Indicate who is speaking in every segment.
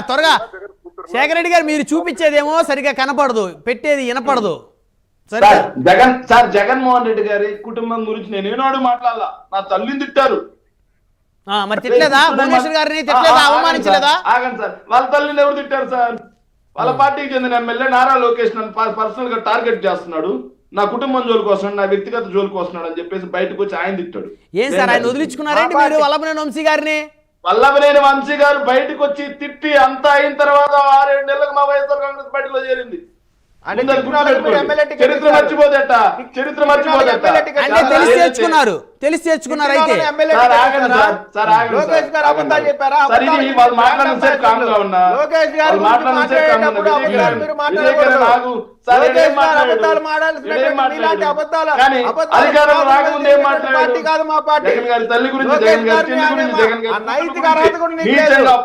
Speaker 1: త్వరగా శేఖర్ రెడ్డి గారు మీరు చూపించేదేమో సరిగా కనపడదు, పెట్టేది వినపడదు.
Speaker 2: జగన్మోహన్ రెడ్డి గారి కుటుంబం గురించి నేను ఏనాడు మాట్లాడాల, నా తల్లిని తిట్టారు.
Speaker 1: మరి తిట్టలేదా? భువనేశ్వర్ గారిని తిట్టలేదా? అవమానించలేదా?
Speaker 2: ఆగండి సార్, వాళ్ళ తల్లిని ఎవరు తిట్టారు సార్? వాళ్ళ పార్టీకి చెందిన ఎమ్మెల్యే నారా లోకేష్ నన్ను పర్సనల్ గా టార్గెట్ చేస్తున్నాడు, నా కుటుంబం జోలికి వస్తున్నాడు, నా వ్యక్తిగత జోలికి వస్తున్నాడు అని చెప్పేసి బయటకు వచ్చి ఆయన తిట్టాడు.
Speaker 1: ఏం సార్ ఆయన వదిలించుకున్నారండి మీరు వల్లభనేని వంశీ గారిని?
Speaker 2: వల్లభనేని వంశీ గారు బయటకు వచ్చి తిట్టి అంతా అయిన తర్వాత 6-7 నెలలకు మా వైఎస్ఆర్ కాంగ్రెస్ పార్టీలో చేరింది. చరిత్ర మర్చిపోదట, చరిత్ర మర్చిపోదట.
Speaker 1: అంటే తెలిసి తెచ్చుకున్నారు అయితే.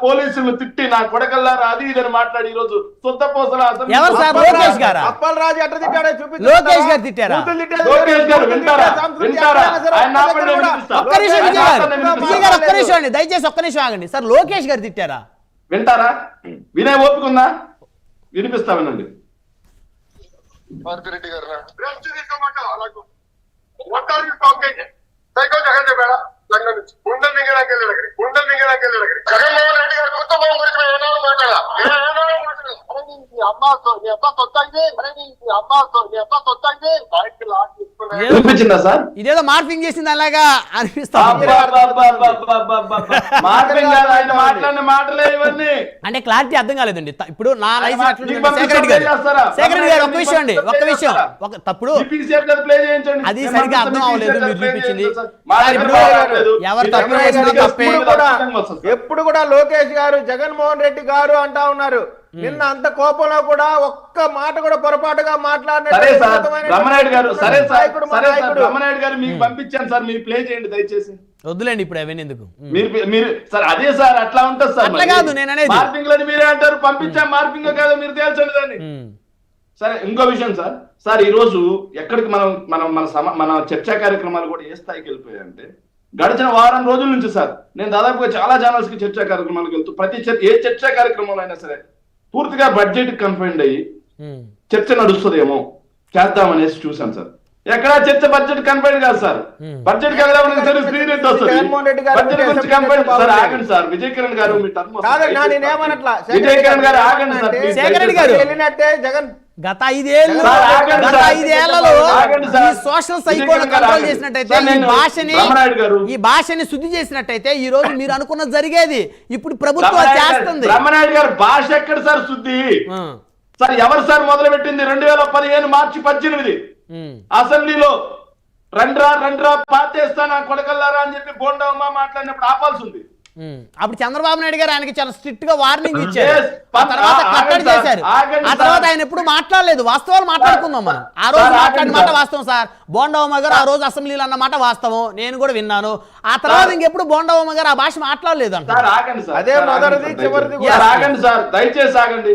Speaker 2: పోలీసులు తిట్టి నా కొడకల్లారా అది ఇదని మాట్లాడి ఈ రోజు సొంత పోసల
Speaker 1: అప్పలరాజు ఎట్లా తిట్టాడో చూపించు. లోకేష్ గారు తిట్టారా?
Speaker 2: లోకేష్ గారు వింటారా?
Speaker 1: దయచేసి ఒక్క నిమిషం ఆగండి సార్. లోకేష్ గారు తిట్టారా?
Speaker 2: వింటారా? వినే ఓపికందా? వినిపిస్తా వినండి. వినిపించిందా సార్?
Speaker 1: ఇదేదో మార్పింగ్ చేసింది అలాగా అనిపిస్తా. అంటే క్లారిటీ అర్థం కాలేదండి. ఇప్పుడు నా లైఫ్ శేఖర్ రెడ్డి గారు ఒక్క విషయం అండి, ఒక్క విషయం తప్పుడు అది సరిగ్గా అర్థం అవ్వలేదు మీరు చూపించింది. ఎవరు తప్పు చేసినా తప్పే.
Speaker 3: ఎప్పుడు కూడా లోకేష్ గారు జగన్మోహన్ రెడ్డి గారు అంటా ఉన్నారు. నిన్న అంత కోపంలో కూడా ఒక్క మాట కూడా పొరపాటుగా
Speaker 2: రమణాయుడు గారు మీకు పంపించాను సార్, మీరు ప్లే చేయండి దయచేసి.
Speaker 1: వద్దులేండి ఇప్పుడు అవన్నీ ఎందుకు.
Speaker 2: మీరు సార్ అదే సార్ అట్లా ఉంటుంది సార్.
Speaker 1: అట్లా కాదు నేను అనేది.
Speaker 2: మార్పింగ్ లని మీరే అంటారు, పంపించాం మార్పింగ్ కాదు మీరు తేల్చండి దాన్ని. సరే ఇంకో విషయం సార్ ఈ రోజు ఎక్కడికి మన చర్చా కార్యక్రమాలు కూడా ఏ స్థాయికి వెళ్ళిపోయాయంటే గడిచిన వారం రోజుల నుంచి సార్ నేను దాదాపుగా చాలా ఛానల్స్ కి చర్చా కార్యక్రమాలకు వెళ్తూ ఏ చర్చా కార్యక్రమంలో అయినా సరే పూర్తిగా బడ్జెట్ కన్ఫైన్డ్ అయ్యి చర్చ నడుస్తుందేమో చేద్దామనేసి చూసాం సార్. ఎక్కడా చర్చ బడ్జెట్ కన్ఫైన్డ్ కాదు సార్. బడ్జెట్ ఆగండి సార్. విజయ్ కిరణ్ గారు మీ టర్మ్ విజయ్ కిరణ్ గారు ఆగండి సార్.
Speaker 1: శేఖర్ రెడ్డి గారు జగన్ గత 5 ఏళ్లలో సోషల్ సైకోను కంట్రోల్ చేసినట్టయితే ఈ భాషని శుద్ధి చేసినట్టయితే ఈ రోజు మీరు అనుకున్నది జరిగేది. ఇప్పుడు ప్రభుత్వం చేస్తుంది.
Speaker 2: రమణాయుడు గారు భాష ఎక్కడ సార్ శుద్ధి? సార్ ఎవరు సార్ మొదలు పెట్టింది? 2015 మార్చి 18 అసెంబ్లీలో రండ్రా పాతేస్తానా కొడకల్లారా అని చెప్పి బోండమ్మ మాట్లాడినప్పుడు ఆపాల్సి ఉంది.
Speaker 1: అప్పుడు చంద్రబాబు నాయుడు గారు ఆయనకి చాలా స్ట్రిక్ట్ గా వార్నింగ్ ఇచ్చారు. ఆ తర్వాత కట్టడి చేశారు. ఆ తర్వాత ఆయన ఎప్పుడు మాట్లాడలేదు. వాస్తవాలు మాట్లాడుకుందాం మనం. ఆ రోజు మాట్లాడిన మాట వాస్తవం సార్. బోండమ్మ గారు ఆ రోజు అసెంబ్లీలో అన్న మాట వాస్తవం, నేను కూడా విన్నాను. ఆ తర్వాత ఇంకెప్పుడు బోండమ్మ గారు ఆ భాష మాట్లాడలేదు అంట.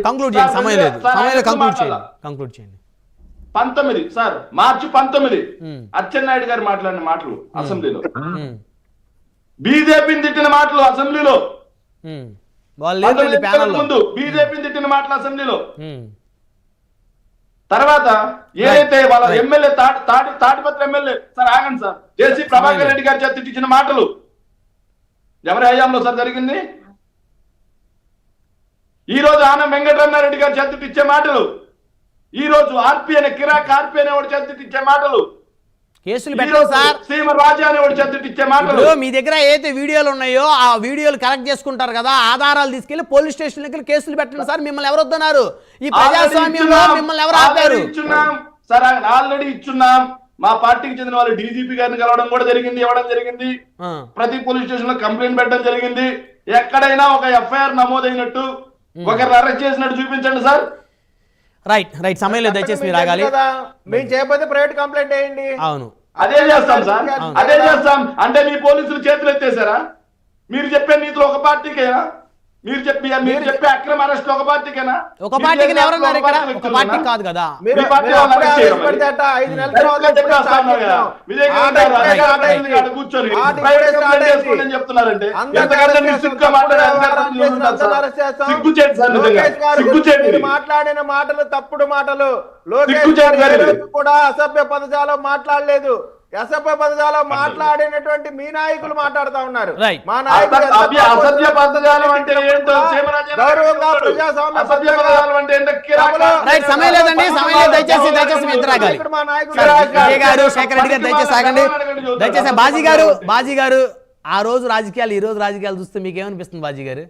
Speaker 1: కంక్లూడ్ చేయండి, సమయం లేదు. కంక్లూడ్ చేయండి.
Speaker 2: 19 సార్ మార్చి 19 అచ్చెన్నాయుడు గారు మాట్లాడిన మాటలు అసెంబ్లీలో, బీజేపీని తిట్టిన మాటలు అసెంబ్లీలో, ముందు బీజేపీని తిట్టిన మాటలు అసెంబ్లీలో, తర్వాత ఏదైతే వాళ్ళ ఎమ్మెల్యే తాటిపత్రి ఎమ్మెల్యే సార్ ఆగండి సార్ జేసీ ప్రభాకర్ రెడ్డి గారి చేత తిట్టించిన మాటలు ఎవరి హయాంలో సార్ జరిగింది? ఈ రోజు ఆనం వెంకటరమణారెడ్డి గారి చేత తిట్టించే మాటలు, ఈ రోజు ఆర్పీ అనే కిరాక్ ఆర్పీ అనే వాడి చేత తిట్టించే మాటలు,
Speaker 1: కేసులు పెట్టారు సార్. మీ దగ్గర ఏదైతే వీడియోలు ఉన్నాయో ఆ వీడియోలు కలెక్ట్ చేసుకుంటారు కదా, ఆధారాలు తీసుకెళ్లి పోలీస్ స్టేషన్ దగ్గర కేసులు పెట్టండి సార్. మిమ్మల్ని ఎవరు వద్దన్నారు? ఈ ప్రజాస్వామ్యంలో మిమ్మల్ని ఎవరు ఆపారు?
Speaker 2: సార్ ఆల్రెడీ ఇచ్చున్నాం. మా పార్టీకి చెందిన వాళ్ళు డీజీపీ గారిని కలవడం కూడా జరిగింది, ఇవ్వడం జరిగింది. ప్రతి పోలీస్ స్టేషన్ లో కంప్లైంట్ పెట్టడం జరిగింది. ఎక్కడైనా ఒక ఎఫ్ఐఆర్ నమోదైనట్టు ఒకరిని అరెస్ట్ చేసినట్టు చూపించండి సార్.
Speaker 1: రైట్ సమయం లేదు, దయచేసి మీరు ఆగాలి.
Speaker 3: మేము చేయకపోతే ప్రైవేట్ కంప్లైంట్ వేయండి.
Speaker 1: అవును
Speaker 2: అదే చేస్తాం సార్, అదే చేస్తాం. అంటే మీ పోలీసులు చేతులు ఎత్తేసారా? మీరు చెప్పే నీతులు ఒక పార్టీకేనా? మీరు చెప్పే అక్రమ అరెస్ట్ ఒక పార్టీకేనా?
Speaker 1: ఒక పార్టీకి ఎవరన్నారు ఇక్కడ? ఒక పార్టీ కాదు కదా.
Speaker 3: మీరు
Speaker 2: మీ పార్టీ
Speaker 3: మీరు
Speaker 2: వాళ్ళు
Speaker 3: అప్పుడే
Speaker 2: అరెస్ట్ చేయరు
Speaker 3: ఆవేశపడితే
Speaker 2: మరి.
Speaker 3: అట్ట 5 నెలల
Speaker 2: డైరెక్ట్గా
Speaker 3: తర్వాత
Speaker 2: చెప్పి వస్తా
Speaker 3: స్టార్ట్
Speaker 2: ఉన్నారు కదా.
Speaker 3: చేస్తాం.
Speaker 2: విజయ్
Speaker 3: ఆ
Speaker 2: గారు
Speaker 3: డైరెక్ట్గా
Speaker 2: అరెస్ట్
Speaker 3: స్టార్ట్
Speaker 2: అయింది
Speaker 3: అయింది.
Speaker 2: కాదు, కూర్చొని
Speaker 3: ఆ
Speaker 2: ప్రైవేట్
Speaker 3: డైరెక్ట్గా
Speaker 2: కంప్లైంట్
Speaker 3: స్టార్ట్
Speaker 2: చేసుకోండి అని
Speaker 3: అయింది.
Speaker 2: చెప్తున్నారంటే
Speaker 3: అందరినీ
Speaker 2: ఎంతకంటే
Speaker 3: అరెస్ట్
Speaker 2: మీరు
Speaker 3: చేస్తాం.
Speaker 2: సిగ్గుగా మాట్లాడే
Speaker 3: తప్పుడు
Speaker 2: అధికారం
Speaker 3: వ్యవహారం
Speaker 2: మీకు
Speaker 3: చేసిన
Speaker 2: ఉండాలి సార్.
Speaker 3: అందరినీ అరెస్ట్ చేస్తాం.
Speaker 2: సిగ్గుచేటు సార్ నిజంగా.
Speaker 3: లోకేష్ గారు
Speaker 2: సిగ్గుచేటు
Speaker 3: మీరు
Speaker 2: ఇది.
Speaker 3: మాట్లాడిన మాటలు తప్పుడు మాటలు. లోకేష్
Speaker 2: సిగ్గుచేటు
Speaker 3: గారు
Speaker 2: సార్
Speaker 3: ఏ
Speaker 2: ఇది.
Speaker 3: రోజు కూడా అసభ్య పదజాలం మాట్లాడలేదు. అసభ్య పదజాలం మాట్లాడినటువంటి మీ నాయకులు మాట్లాడుతా ఉన్నారు.
Speaker 1: Right.
Speaker 3: మా నాయకులు ఎంత
Speaker 2: అసభ్య పదజాలం అంటే ఏంటో సీమరాజన్
Speaker 3: గౌరవంగా ప్రజాస్వామ్య
Speaker 2: అసభ్య పదజాలం అంటే ఏంటో
Speaker 1: రైట్, సమయం లేదండి, సమయం లేదు. దయచేసి మీ ఇద్దరు ఆగాలి.
Speaker 3: ఇక్కడ మా నాయకులు
Speaker 1: విజయ్ గారు, శేఖర్ రెడ్డి గారు దయచేసి ఆగండి. దయచేసి బాజీ గారు ఆ రోజు రాజకీయాలు, ఈ రోజు రాజకీయాలు చూస్తే మీకు ఏమనిపిస్తుంది బాజీ గారు?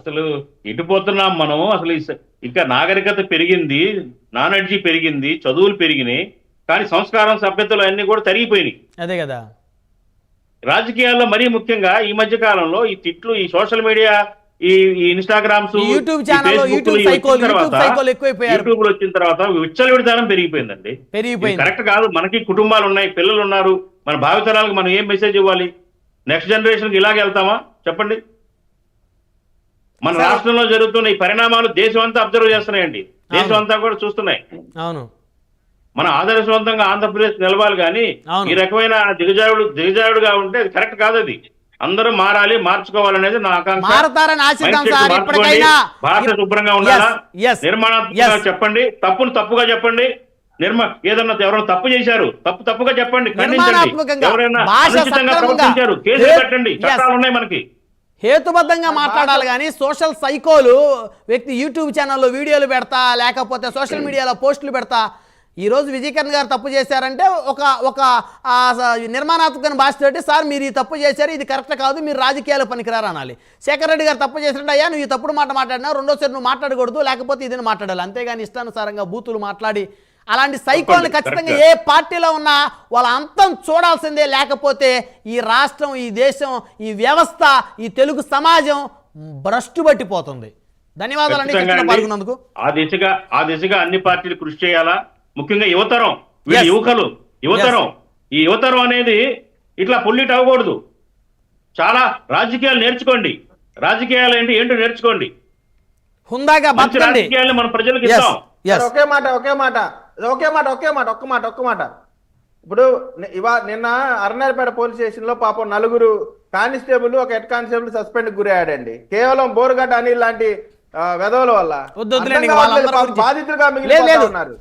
Speaker 4: అసలు ఎటు పోతున్నాం మనం? అసలు ఇంకా నాగరికత పెరిగింది, నాలెడ్జి పెరిగింది, చదువులు పెరిగినాయి, కానీ సంస్కారం సభ్యతలు అన్ని కూడా తరిగిపోయినాయి.
Speaker 1: అదే కదా.
Speaker 4: రాజకీయాల్లో మరీ ముఖ్యంగా ఈ మధ్య కాలంలో ఈ తిట్లు, ఈ సోషల్ మీడియా, ఈ ఇన్స్టాగ్రామ్స్,
Speaker 1: ఈ యూట్యూబ్ ఛానల్లో యూట్యూబ్ సైకోలు ఎక్కువైపోయారు.
Speaker 4: యూట్యూబ్ లో వచ్చిన తర్వాత విచ్చలవిడితనం పెరిగిపోయిందండి.
Speaker 1: పెరిగిపోయింది.
Speaker 4: కరెక్ట్ కాదు. మనకి కుటుంబాలు ఉన్నాయి, పిల్లలు ఉన్నారు. మన భావితరాలకు మనం ఏం మెసేజ్ ఇవ్వాలి? నెక్స్ట్ జనరేషన్ కి ఇలాగే వెళ్తామా చెప్పండి? మన రాష్ట్రంలో జరుగుతున్న ఈ పరిణామాలు దేశం అంతా అబ్జర్వ్ చేస్తున్నాయండి. దేశం అంతా కూడా చూస్తున్నాయి.
Speaker 1: అవును,
Speaker 4: మన ఆదర్శవంతంగా ఆంధ్రప్రదేశ్ నిలవాలి, కానీ
Speaker 1: అవును.
Speaker 4: ఈ రకమైన దిగజారుడుగా ఉంటే అది కరెక్ట్ కాదు. అది అందరూ మారాలి, మార్చుకోవాలనేది నా ఆకాంక్ష.
Speaker 1: మారతారని ఆశిద్దాం
Speaker 4: మైండ్ సెట్
Speaker 1: సార్.
Speaker 4: మార్చుకోండి.
Speaker 1: ఇప్పటికైనా
Speaker 4: భాష శుభ్రంగా ఉండాలా,
Speaker 1: Yes.
Speaker 4: నిర్మాణాత్మకంగా చెప్పండి, తప్పును తప్పుగా చెప్పండి. ఏదన్నా ఎవరైనా తప్పు చేశారు, తప్పుగా చెప్పండి, ఖండించండి.
Speaker 1: నిర్మాణాత్మకంగా,
Speaker 4: ఎవరైనా
Speaker 1: భాష
Speaker 4: అనుచితంగా
Speaker 1: సక్రమంగా,
Speaker 4: ప్రవర్తించారు, కేసులు
Speaker 1: Yes.
Speaker 4: పెట్టండి. చట్టాలు ఉన్నాయి మనకి.
Speaker 1: హేతుబద్ధంగా మాట్లాడాలి, కానీ సోషల్ సైకోలు వ్యక్తి యూట్యూబ్ ఛానల్లో వీడియోలు పెడతా, లేకపోతే సోషల్ మీడియాలో పోస్టులు పెడతా. ఈరోజు విజయకరణ్ గారు తప్పు చేశారంటే ఒక నిర్మాణాత్మక భాషతోటి, సార్ మీరు ఈ తప్పు చేశారు, ఇది కరెక్ట్ కాదు, మీరు రాజకీయాలు పనికిరారు అనాలి. శేఖర్ రెడ్డి గారు తప్పు చేసినట్టు, అయ్యా నువ్వు ఈ తప్పుడు మాట మాట్లాడినా రెండోసారి నువ్వు మాట్లాడకూడదు, లేకపోతే ఇదని మాట్లాడాలి. అంతేగాని ఇష్టానుసారంగా బూతులు మాట్లాడి అలాంటి సైకోల్ని ఖచ్చితంగా ఏ పార్టీలో ఉన్నా వాళ్ళ అంతం చూడాల్సిందే. లేకపోతే ఈ రాష్ట్రం, ఈ దేశం, ఈ వ్యవస్థ, ఈ తెలుగు సమాజం భ్రష్టు పట్టిపోతుంది. ధన్యవాదాలండి చర్చలో పాల్గొన్నందుకు.
Speaker 4: ఆ దిశగా అన్ని పార్టీలు కృషి చేయాలా? ముఖ్యంగా యువతరం, యువతరం, ఈ యువతరం అనేది ఇట్లా పొల్లిట్ అవ్వకూడదు. చాలా రాజకీయాలు నేర్చుకోండి. రాజకీయాలు ఏంటో నేర్చుకోండి.
Speaker 1: హుందాగా
Speaker 4: మంచి
Speaker 1: బతకండి.
Speaker 4: రాజకీయాలు మన ప్రజలకు ఇస్తాం.
Speaker 3: ఒకే మాట. ఇప్పుడు నిన్న అర్నాయపేట పోలీస్ స్టేషన్ లో పాపం 4 కానిస్టేబుల్, ఒక హెడ్ కానిస్టేబుల్ సస్పెండ్ గురయ్యాడండి. కేవలం బోరుగడ్డ అనిల్ లాంటి వెధవల వల్ల.
Speaker 1: వద్దులేండి,
Speaker 3: బాధితులుగా మిగిలిపోతా ఉన్నారు.